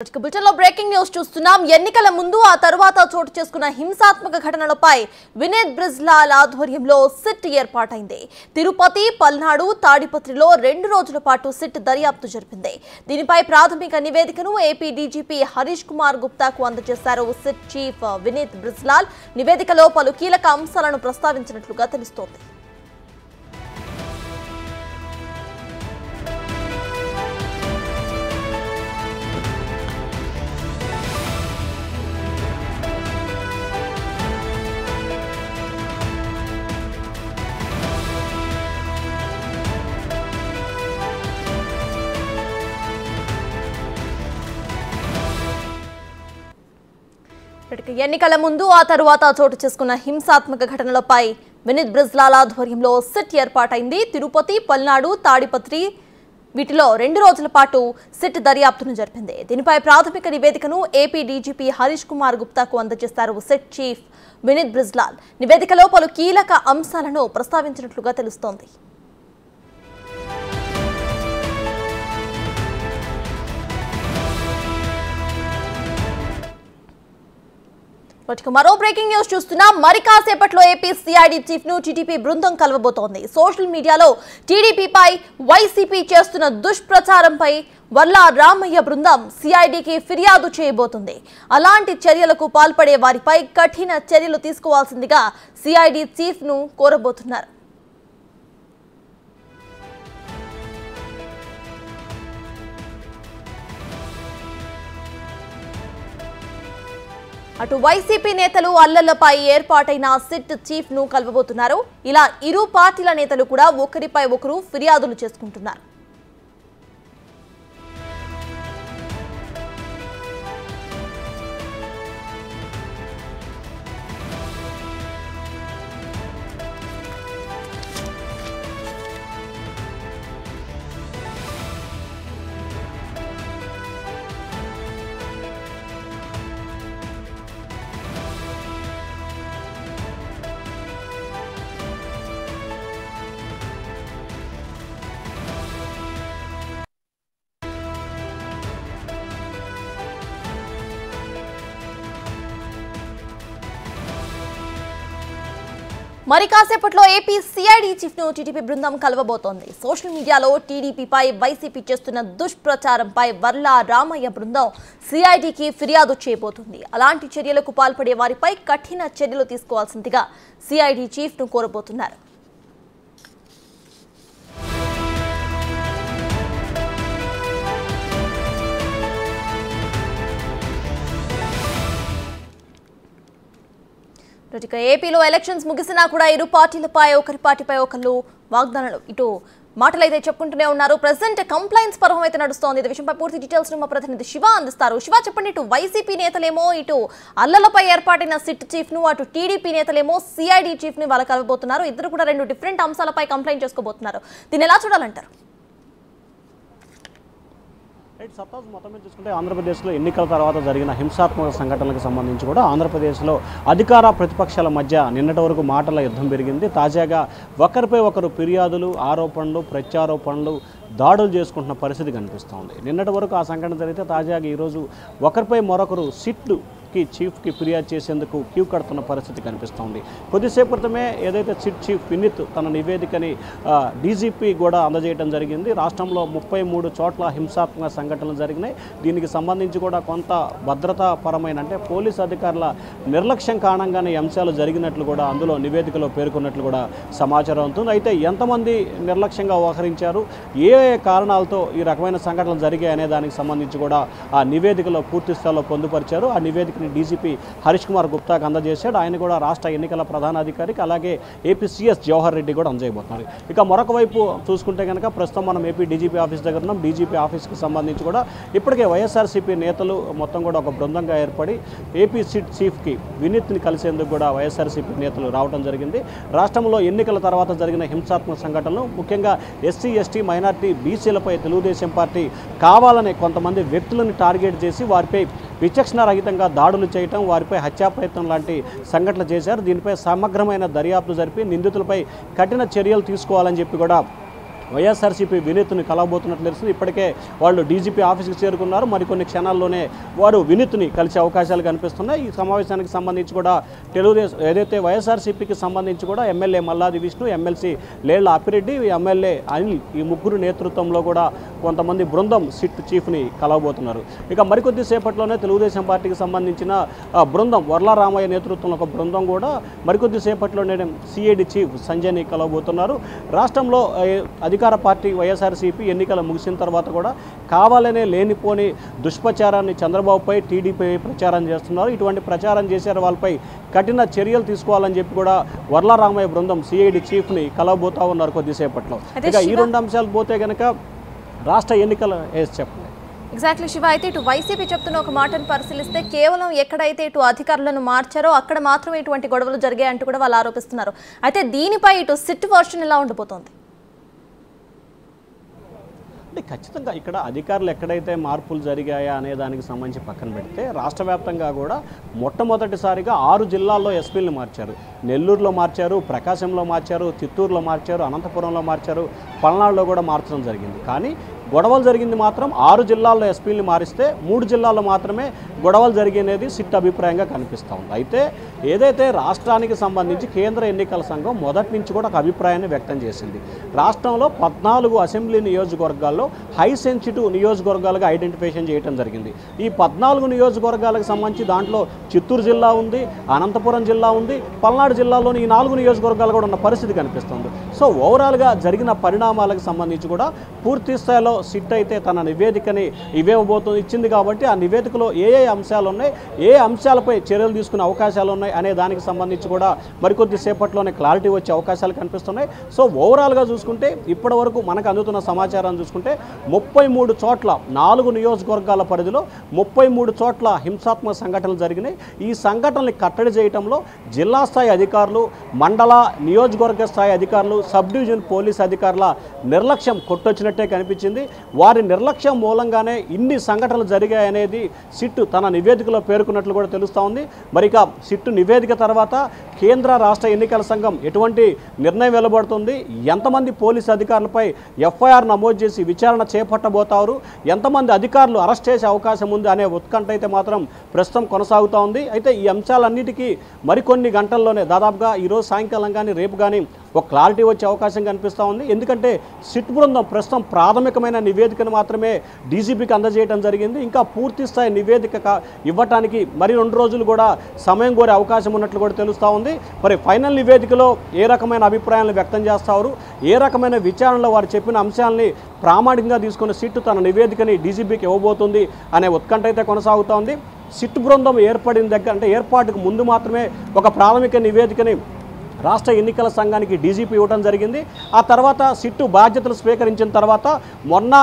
బులెటిన్లో breaking news చూస్తున్నాం. ఎన్నికల ముందు ఆ తర్వాత చోటు చేసుకున్న హింసాత్మక ఘటనలపై వినీత్ బ్రిజ్లాల్ ఆధ్వర్యంలో సిట్ ఏర్పాటైంది. తిరుపతి, పల్నాడు, తాడిపత్రిలో 2 రోజుల పాటు సిట్ దర్యాప్తు జరిపింది. దీనిపై ప్రాథమిక నివేదికను ఏపీ డీజీపీ హరీష్ కుమార్ గుప్తాకు అందజేశారు సిట్ చీఫ్ వినీత్ బ్రిజ్లాల్. నివేదికలో పలు కీలక అంశాలను ప్రస్తావించినట్లుగా తెలుస్తోంది. ఎన్నికల ముందు ఆ తరువాత చోటు చేసుకున్న హింసాత్మక ఘటనలపై వినీత్ బ్రిజ్లాల్ ఆధ్వర్యంలో సిట్ ఏర్పాటైంది. తిరుపతి, పల్నాడు, తాడిపత్రి వీటిలో 2 రోజుల పాటు సిట్ దర్యాప్తును జరిపింది. దీనిపై ప్రాథమిక నివేదికను ఏపీ డీజీపీ హరీష్ కుమార్ గుప్తాకు అందజేశారు సిట్ చీఫ్ వినీత్ బ్రిజ్లాల్. నివేదికలో పలు కీలక అంశాలను ప్రస్తావించినట్లుగా తెలుస్తోంది. మరో బ్రేకింగ్ న్యూస్ చూస్తున్నాం. మరి కాసేపట్లో ఏపీ సిఐడి చీఫ్ ను టీడీపీ బృందం కలవబోతోంది. సోషల్ మీడియాలో టీడీపీపై వైసీపీ చేస్తున్న దుష్ప్రచారంపై వర్ల రామయ్య బృందం సిఐడికి ఫిర్యాదు చేయబోతుంది. అలాంటి చర్యలకు పాల్పడే వారిపై కఠిన చర్యలు తీసుకోవాల్సిందిగా సిఐడి చీఫ్ ను కోరబోతున్నారు. అటు వైసీపీ నేతలు అల్లర్లపై ఏర్పాటైన సిట్ చీఫ్ ను కలవబోతున్నారు. ఇలా ఇరు పార్టీల నేతలు కూడా ఒకరిపై ఒకరు ఫిర్యాదులు చేసుకుంటున్నారు. మరి కాసేపట్లో ఏపీ సిఐడి చీఫ్ ను టీడీపీ బృందం కలవబోతోంది. సోషల్ మీడియాలో టీడీపీపై వైసీపీ చేస్తున్న దుష్ప్రచారంపై వర్ల రామయ్య బృందం సిఐడికి ఫిర్యాదు చేయబోతుంది. అలాంటి చర్యలకు పాల్పడే వారిపై కఠిన చర్యలు తీసుకోవాల్సిందిగా సిఐడి చీఫ్ ను కోరబోతున్నారు. ఏపీలో ఎలక్షన్స్ ముగిసినా కూడా ఇరు పార్టీలపై ఒకరి పార్టీపై ఒకళ్ళు వాగ్దానాలు ఇటు మాటలు అయితే చెప్పుకుంటూనే ఉన్నారు. ప్రెసెంట్ కంప్లైంట్స్ పర్వం అయితే నడుస్తోంది. ఈ విషయంపై పూర్తి డీటెయిల్స్ మా ప్రతినిధి శివ అందిస్తారు. శివ, చెప్పండి. ఇటు వైసీపీ నేతలేమో ఇటు అల్లలపై ఏర్పాటైన సిట్ చీఫ్ ను, అటు టీడీపీ నేతలేమో సిఐడి చీఫ్ ని వాళ్ళు కలవబోతున్నారు. ఇద్దరు కూడా 2 డిఫరెంట్ అంశాలపై కంప్లైంట్ చేసుకోబోతున్నారు. దీన్ని ఎలా చూడాలంటారు? సత్తాజ్ మొత్తం మీద చూసుకుంటే ఆంధ్రప్రదేశ్లో ఎన్నికల తర్వాత జరిగిన హింసాత్మక సంఘటనలకు సంబంధించి కూడా ఆంధ్రప్రదేశ్లో అధికార ప్రతిపక్షాల మధ్య నిన్నటి వరకు మాటల యుద్ధం పెరిగింది. తాజాగా ఒకరిపై ఒకరు ఫిర్యాదులు, ఆరోపణలు, ప్రత్యారోపణలు, దాడులు చేసుకుంటున్న పరిస్థితి కనిపిస్తోంది. నిన్నటి వరకు ఆ సంఘటన జరిగితే తాజాగా ఈరోజు ఒకరిపై మరొకరు సిట్కి చీఫ్కి ఫిర్యాదు చేసేందుకు క్యూ కడుతున్న పరిస్థితి కనిపిస్తోంది. కొద్దిసేపు క్రితమే ఏదైతే సిట్ చీఫ్ వినీత్ తన నివేదికని డీజీపీ కూడా అందజేయడం జరిగింది. రాష్ట్రంలో 33 చోట్ల హింసాత్మక సంఘటనలు జరిగినాయి. దీనికి సంబంధించి కూడా కొంత భద్రతాపరమైన అంటే పోలీసు అధికారుల నిర్లక్ష్యం కారణంగానే అంశాలు జరిగినట్లు కూడా అందులో నివేదికలో పేర్కొన్నట్లు కూడా సమాచారం అవుతుంది. అయితే ఎంతమంది నిర్లక్ష్యంగా వ్యవహరించారు, ఏ కారణాలతో ఈ రకమైన సంఘటనలు జరిగాయి అనే దానికి సంబంధించి కూడా ఆ నివేదికలో పూర్తి స్థాయిలో పొందుపరిచారు. ఆ నివేదికని డీజీపీ హరీష్ కుమార్ గుప్తాకు అందజేశాడు. ఆయన కూడా రాష్ట్ర ఎన్నికల ప్రధానాధికారికి అలాగే ఏపీ సీఎస్ జవహర్ రెడ్డి కూడా అందజేయబోతున్నారు. ఇక మరొక వైపు చూసుకుంటే కనుక ప్రస్తుతం మనం ఏపీ డీజీపీ ఆఫీస్ దగ్గర ఉన్నాం. డీజీపీ ఆఫీస్కి సంబంధించి కూడా ఇప్పటికే వైఎస్ఆర్సీపీ నేతలు మొత్తం కూడా ఒక బృందంగా ఏర్పడి ఏపీ సిట్ చీఫ్కి వినీత్ని కలిసేందుకు కూడా వైఎస్ఆర్సీపీ నేతలు రావడం జరిగింది. రాష్ట్రంలో ఎన్నికల తర్వాత జరిగిన హింసాత్మక సంఘటనలు ముఖ్యంగా ఎస్సీ, ఎస్టీ, మైనార్టీ, బీసీలపై తెలుగుదేశం పార్టీ కావాలనే కొంతమంది వ్యక్తులను టార్గెట్ చేసి వారిపై విచక్షణారహితంగా దాడులు చేయటం, వారిపై హత్యా ప్రయత్నం లాంటి సంఘటనలు చేశారు. దీనిపై సమగ్రమైన దర్యాప్తు జరిపి నిందితులపై కఠిన చర్యలు తీసుకోవాలని చెప్పి కూడా వైఎస్ఆర్సీపీ వినీత్ని కలవబోతున్నట్లు తెలుస్తుంది. ఇప్పటికే వాళ్ళు డీజీపీ ఆఫీస్కి చేరుకున్నారు. మరికొన్ని క్షణాల్లోనే వారు వినీత్ని కలిసే అవకాశాలు కనిపిస్తున్నాయి. ఈ సమావేశానికి సంబంధించి కూడా తెలుగుదేశం ఏదైతే వైఎస్ఆర్సీపీకి సంబంధించి కూడా MLA Malladi Vishnu, MLC Lella Appireddy, MLA Anil ఈ ముగ్గురు నేతృత్వంలో కూడా కొంతమంది బృందం సిట్ చీఫ్ని కలవబోతున్నారు. ఇక మరికొద్ది సేపట్లోనే తెలుగుదేశం పార్టీకి సంబంధించిన బృందం వర్ల రామయ్య నేతృత్వంలో ఒక బృందం కూడా మరికొద్ది సేపట్లోనే సిఐడి చీఫ్ సంజయ్ని కలవబోతున్నారు. రాష్ట్రంలో అధికార పార్టీ వైఎస్ఆర్సీపీ ఎన్నికలు ముగిసిన తర్వాత కూడా కావాలనే లేనిపోని దుష్ప్రచారాన్ని చంద్రబాబుపై టీడీపీ ప్రచారం చేస్తున్నారు. ఇటువంటి ప్రచారం చేశారు వాళ్ళపై కఠిన చర్యలు తీసుకోవాలని చెప్పి కూడా వర్ల రామయ్య బృందం సిఐడి చీఫ్ని కలవబోతా ఉన్నారు కొద్దిసేపట్లో. ఇక ఈ రెండు అంశాలు పోతే కనుక రాష్ట్ర ఎన్నికల చెప్పండి. ఎగ్జాక్ట్లీ శివ, అయితే ఇటు వైసీపీ చెప్తున్న ఒక మాటను పరిశీలిస్తే కేవలం ఎక్కడైతే ఇటు అధికారులను మార్చారో అక్కడ మాత్రమే ఇటువంటి గొడవలు జరిగాయంటూ కూడా వాళ్ళు ఆరోపిస్తున్నారు. అయితే దీనిపై ఇటు సిట్ వర్షన్ ఎలా ఉండిపోతుంది? అంటే ఖచ్చితంగా ఇక్కడ అధికారులు ఎక్కడైతే మార్పులు జరిగాయా అనే దానికి సంబంధించి పక్కన పెడితే రాష్ట్ర వ్యాప్తంగా కూడా మొట్టమొదటిసారిగా 6 జిల్లాల్లో ఎస్పీలను మార్చారు. నెల్లూరులో మార్చారు, ప్రకాశంలో మార్చారు, చిత్తూరులో మార్చారు, అనంతపురంలో మార్చారు, పల్నాడులో కూడా మార్చడం జరిగింది. కానీ గొడవలు జరిగింది మాత్రం 6 జిల్లాల్లో ఎస్పీని మారిస్తే 3 జిల్లాల్లో మాత్రమే గొడవలు జరిగినది సిట్ అభిప్రాయంగా కనిపిస్తూ ఉంది. అయితే ఏదైతే రాష్ట్రానికి సంబంధించి కేంద్ర ఎన్నికల సంఘం మొదటి నుంచి కూడా ఒక అభిప్రాయాన్ని వ్యక్తం చేసింది. రాష్ట్రంలో 14 అసెంబ్లీ నియోజకవర్గాల్లో హై సెన్సిటివ్ నియోజకవర్గాలుగా ఐడెంటిఫికేషన్ చేయడం జరిగింది. ఈ 14 నియోజకవర్గాలకు సంబంధించి దాంట్లో చిత్తూరు జిల్లా ఉంది, అనంతపురం జిల్లా ఉంది, పల్నాడు జిల్లాలోని ఈ 4 నియోజకవర్గాలు కూడా ఉన్న పరిస్థితి కనిపిస్తుంది. సో ఓవరాల్గా జరిగిన పరిణామాలకు సంబంధించి కూడా పూర్తి స్థాయిలో సిట్ అయితే తన నివేదికని ఇచ్చింది. కాబట్టి ఆ నివేదికలో ఏ అంశాలు ఉన్నాయి, ఏ అంశాలపై చర్యలు తీసుకునే అవకాశాలు ఉన్నాయి అనే దానికి సంబంధించి కూడా మరికొద్ది సేపట్లోనే క్లారిటీ వచ్చే అవకాశాలు కనిపిస్తున్నాయి. సో ఓవరాల్గా చూసుకుంటే ఇప్పటి వరకు మనకు అందుతున్న సమాచారాన్ని చూసుకుంటే 33 చోట్ల 4 నియోజకవర్గాల పరిధిలో 33 చోట్ల హింసాత్మక సంఘటనలు జరిగినాయి. ఈ సంఘటనల్ని కట్టడి చేయడంలో జిల్లా స్థాయి అధికారులు, మండల నియోజకవర్గ స్థాయి అధికారులు, సబ్ డివిజన్ పోలీస్ అధికారుల నిర్లక్ష్యం కొట్టొచ్చినట్టే కనిపించింది. వారి నిర్లక్ష్యం మూలంగానే ఇన్ని సంఘటనలు జరిగాయనేది సిట్ తన నివేదికలో పేర్కొన్నట్లు కూడా తెలుస్తూ ఉంది. మరిక సిట్ నివేదిక తర్వాత కేంద్ర రాష్ట్ర ఎన్నికల సంఘం ఎటువంటి నిర్ణయం వెలువడుతుంది, ఎంతమంది పోలీసు అధికారులపై ఎఫ్ఐఆర్ నమోదు చేసి విచారణ చేపట్టబోతారు, ఎంతమంది అధికారులు అరెస్ట్ చేసే అవకాశం ఉంది అనే ఉత్కంఠ అయితే మాత్రం ప్రస్తుతం కొనసాగుతూ ఉంది. అయితే ఈ అంశాలన్నిటికీ మరికొన్ని గంటల్లోనే దాదాపుగా ఈరోజు సాయంకాలం కానీ రేపు కానీ ఒక క్లారిటీ వచ్చే అవకాశం కనిపిస్తూ ఉంది. ఎందుకంటే సిట్ బృందం ప్రస్తుతం ప్రాథమికమైన నివేదికను మాత్రమే డీజీపీకి అందజేయడం జరిగింది. ఇంకా పూర్తి స్థాయి నివేదిక ఇవ్వటానికి మరి 2 రోజులు కూడా సమయం కోరే అవకాశం ఉన్నట్లు కూడా తెలుస్తూ ఉంది. మరి ఫైనల్ నివేదికలో ఏ రకమైన అభిప్రాయాలను వ్యక్తం చేస్తారు, ఏ రకమైన విచారణలో వారు చెప్పిన అంశాలని ప్రామాణికంగా తీసుకున్న సిట్ తన నివేదికని డీజీపీకి ఇవ్వబోతుంది అనే ఉత్కంఠ అయితే కొనసాగుతూ ఉంది. సిట్ బృందం ఏర్పడిన దగ్గర అంటే ఏర్పాటుకు ముందు మాత్రమే ఒక ప్రాథమిక నివేదికని రాష్ట్ర ఎన్నికల సంఘానికి డీజీపీ ఇవ్వడం జరిగింది. ఆ తర్వాత సిట్టు బాధ్యతలు స్వీకరించిన తర్వాత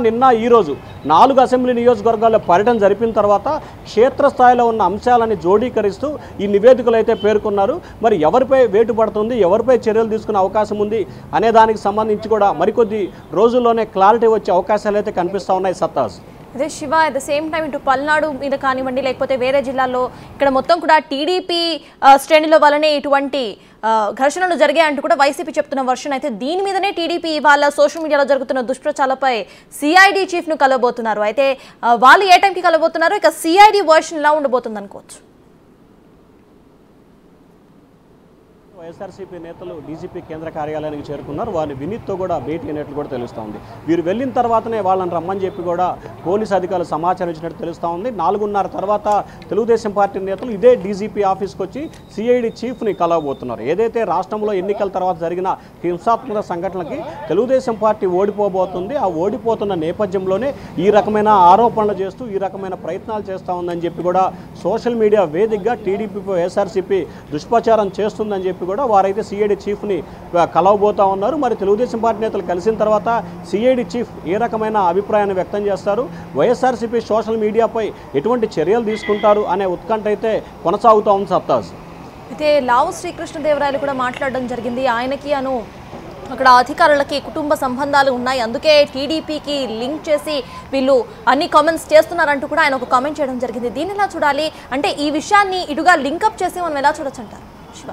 నిన్న ఈరోజు 4 అసెంబ్లీ నియోజకవర్గాల్లో పర్యటన జరిపిన తర్వాత క్షేత్రస్థాయిలో ఉన్న అంశాలని జోడీకరిస్తూ ఈ నివేదికలు అయితే పేర్కొన్నారు. మరి ఎవరిపై వేటు పడుతుంది, ఎవరిపై చర్యలు తీసుకునే అవకాశం ఉంది అనే దానికి సంబంధించి కూడా మరికొద్ది రోజుల్లోనే క్లారిటీ వచ్చే అవకాశాలు అయితే కనిపిస్తూ ఉన్నాయి. సత్తాజ్ అదే Shiva, at the same time ఇటు పల్నాడు మీద కానివ్వండి లేకపోతే వేరే జిల్లాల్లో ఇక్కడ మొత్తం కూడా టీడీపీ శ్రేణిలో వల్లనే ఇటువంటి ఘర్షణలు జరిగాయంటూ కూడా వైసీపీ చెప్తున్న వర్షన్. అయితే దీని మీదనే టీడీపీ ఇవాళ సోషల్ మీడియాలో జరుగుతున్న దుష్ప్రచారాలపై సిఐడి చీఫ్ను కలవబోతున్నారు. అయితే వాళ్ళు ఏ టైంకి కలవబోతున్నారు, ఇక సిఐడి వర్షన్ ఎలా ఉండబోతుంది అనుకోవచ్చు? వైఎస్ఆర్సీపీ నేతలు డీజీపీ కేంద్ర కార్యాలయానికి చేరుకున్నారు. వారిని వినీత్తో కూడా భేటీ అయినట్లు కూడా తెలుస్తూ ఉంది. వీరు వెళ్ళిన తర్వాతనే వాళ్ళని రమ్మని చెప్పి కూడా పోలీసు అధికారులు సమాచారం ఇచ్చినట్టు తెలుస్తూ ఉంది. 4:30 తర్వాత తెలుగుదేశం పార్టీ నేతలు ఇదే డీజీపీ ఆఫీస్కి వచ్చి సిఐడి చీఫ్ని కలవబోతున్నారు. ఏదైతే రాష్ట్రంలో ఎన్నికల తర్వాత జరిగిన హింసాత్మక సంఘటనలకి తెలుగుదేశం పార్టీ ఓడిపోబోతుంది, ఆ ఓడిపోతున్న నేపథ్యంలోనే ఈ రకమైన ఆరోపణలు చేస్తూ ఈ రకమైన ప్రయత్నాలు చేస్తూ ఉందని చెప్పి కూడా సోషల్ మీడియా వేదికగా టీడీపీ వైఎస్ఆర్సీపీ దుష్ప్రచారం చేస్తుందని చెప్పి కూడా వారైతే సిఐడి చీఫ్ని కలవబోతా ఉన్నారు. మరి తెలుగుదేశం పార్టీ నేతలు కలిసిన తర్వాత సిఐడి చీఫ్ ఏ రకమైన అభిప్రాయాన్ని వ్యక్తం చేస్తారు, వైఎస్ఆర్సీపీ సోషల్ మీడియాపై ఎటువంటి చర్యలు తీసుకుంటారు అనే ఉత్కంఠ అయితే కొనసాగుతూ ఉంది. సత్తాజ్ అయితే లావు శ్రీకృష్ణదేవరాయలు కూడా మాట్లాడడం జరిగింది. ఆయనకి అక్కడ అధికారులకి కుటుంబ సంబంధాలు ఉన్నాయి, అందుకే టీడీపీకి లింక్ చేసి వీళ్ళు అన్ని కామెంట్స్ చేస్తున్నారంటూ కూడా ఆయన ఒక కామెంట్ చేయడం జరిగింది. దీన్ని ఎలా చూడాలి అంటే ఈ విషయాన్ని ఇటుగా లింకప్ చేసి మనం ఎలా చూడొచ్చు అంటారు శివ?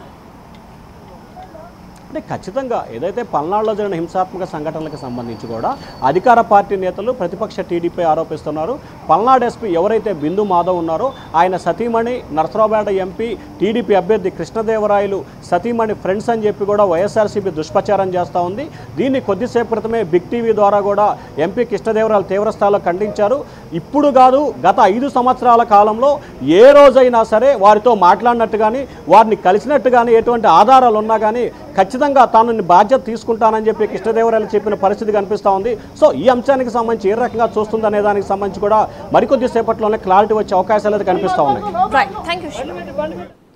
అంటే ఖచ్చితంగా ఏదైతే పల్నాడులో జరిగిన హింసాత్మక సంఘటనలకు సంబంధించి కూడా అధికార పార్టీ నేతలు ప్రతిపక్ష టీడీపీ ఆరోపిస్తున్నారు. పల్నాడు ఎస్పీ ఎవరైతే బిందు మాధవ్ ఉన్నారో ఆయన సతీమణి నరసరావుపేట ఎంపీ టీడీపీ అభ్యర్థి కృష్ణదేవరాయలు సతీమణి ఫ్రెండ్స్ అని చెప్పి కూడా వైఎస్ఆర్సీపీ దుష్ప్రచారం చేస్తూ ఉంది. దీన్ని కొద్దిసేపు క్రితమే బిగ్ టీవీ ద్వారా కూడా ఎంపీ కృష్ణదేవరాయలు తీవ్రస్థాయిలో ఖండించారు. ఇప్పుడు కాదు, గత 5 సంవత్సరాల కాలంలో ఏ రోజైనా సరే వారితో మాట్లాడినట్టు కానీ వారిని కలిసినట్టు కానీ ఎటువంటి ఆధారాలు ఉన్నా కానీ ఖచ్చితంగా తాను బాధ్యత తీసుకుంటానని చెప్పి కృష్ణదేవరాయలు చెప్పిన పరిస్థితి కనిపిస్తూ ఉంది. సో ఈ అంశానికి సంబంధించి ఏ రకంగా చూస్తుందనే దానికి సంబంధించి కూడా మరికొద్ది సేపట్లోనే క్లారిటీ వచ్చే అవకాశాలు అయితే కనిపిస్తూ ఉన్నాయి. Right, thank you.